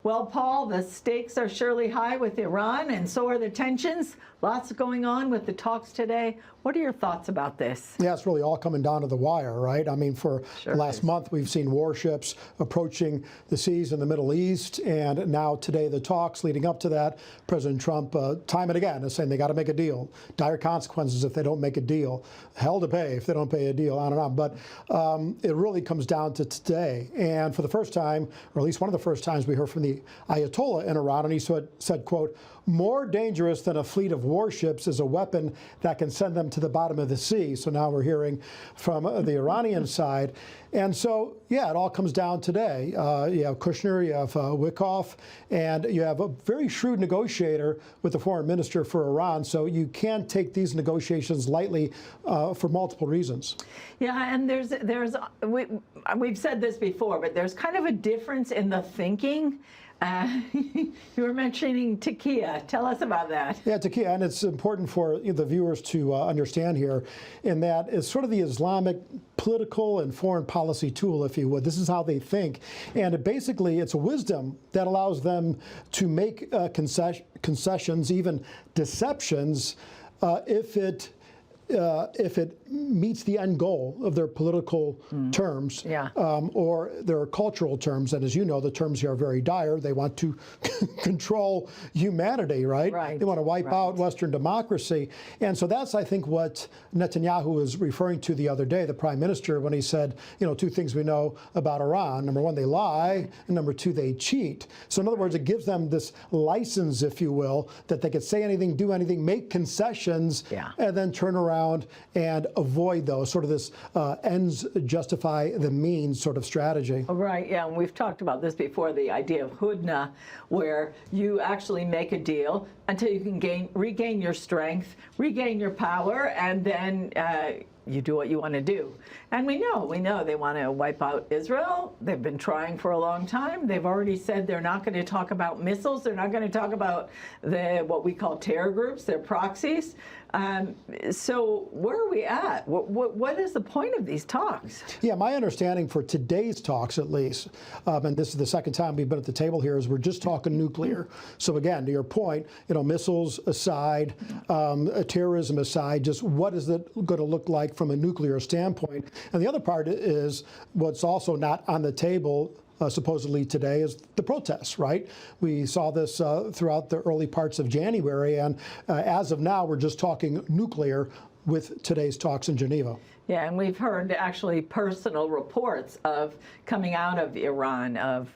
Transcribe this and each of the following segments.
Well, Paul, the stakes are surely high with Iran, and so are the tensions. Lots going on with the talks today. What are your thoughts about this? Yeah, it's really all coming down to the wire, right? I mean, for the last month, we've seen warships approaching the seas in the Middle East, and now today the talks leading up to that, President Trump, time and again, is saying they got to make a deal. Dire consequences if they don't make a deal. Hell to pay if they don't pay a deal, on and on. But it really comes down to today. And for the first time, or at least one of the first times, we heard from the Ayatollah in Iran, and he said, quote, "More dangerous than a fleet of warships is a weapon that can send them to the bottom of the sea." So now we're hearing from the Iranian side. And so, yeah, it all comes down today. You have Kushner, you have Wickoff, and you have a very shrewd negotiator with the foreign minister for Iran. So you can't take these negotiations lightly for multiple reasons. Yeah, and we've said this before, but there's kind of a difference in the thinking. You were mentioning Turkey. Tell us about that. Yeah, Turkey, and it's important for the viewers to understand here, in that it's sort of the Islamic political and foreign policy tool, if you would. This is how they think, and it's a wisdom that allows them to make concessions, even deceptions, if it meets the end goal of their political terms, or their cultural terms. And as you know, the terms here are very dire. They want to control humanity, right? They want to wipe out Western democracy. And so that's, I think, what Netanyahu was referring to the other day, the prime minister, when he said, two things we know about Iran. Number one, they lie, and number two, they cheat. So in other words, it gives them this license, if you will, that they could say anything, do anything, make concessions, and then turn around and avoid those, sort of this ends justify the means sort of strategy. Right, yeah, and we've talked about this before, the idea of hudna, where you actually make a deal until you can regain your strength, regain your power, and then you do what you want to do. And we know they want to wipe out Israel. They've been trying for a long time. They've already said they're not going to talk about missiles. They're not going to talk about what we call terror groups, their proxies. So where are we at? What is the point of these talks? Yeah, my understanding for today's talks, at least, and this is the second time we've been at the table here, is we're just talking nuclear. So again, to your point, missiles aside, terrorism aside, just what is it going to look like from a nuclear standpoint? And the other part is what's also not on the table supposedly today is the protests, right? We saw this throughout the early parts of January, and as of now, we're just talking nuclear with today's talks in Geneva. Yeah, and we've heard actually personal reports of coming out of Iran of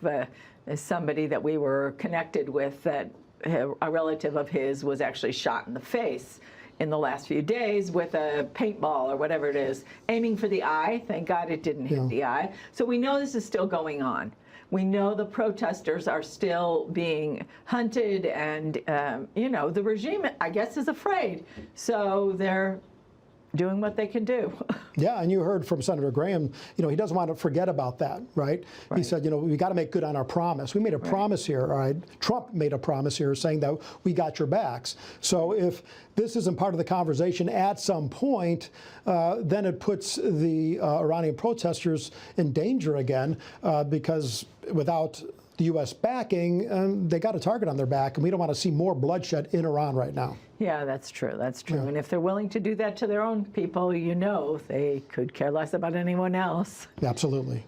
somebody that we were connected with, that a relative of his was actually shot in the face in the last few days with a paintball or whatever it is, aiming for the eye. Thank God it didn't hit the eye. So we know this is still going on. We know the protesters are still being hunted, and, the regime, I guess, is afraid. So they're doing what they can do. Yeah, and you heard from Senator Graham, he doesn't want to forget about that, right? He said, we got to make good on our promise. We made a promise here, all right? Trump made a promise here saying that we got your backs. So if this isn't part of the conversation at some point, then it puts the Iranian protesters in danger again, because without the U.S. backing, they got a target on their back, and we don't want to see more bloodshed in Iran right now. Yeah, that's true. That's true. Yeah. And if they're willing to do that to their own people, they could care less about anyone else. Absolutely.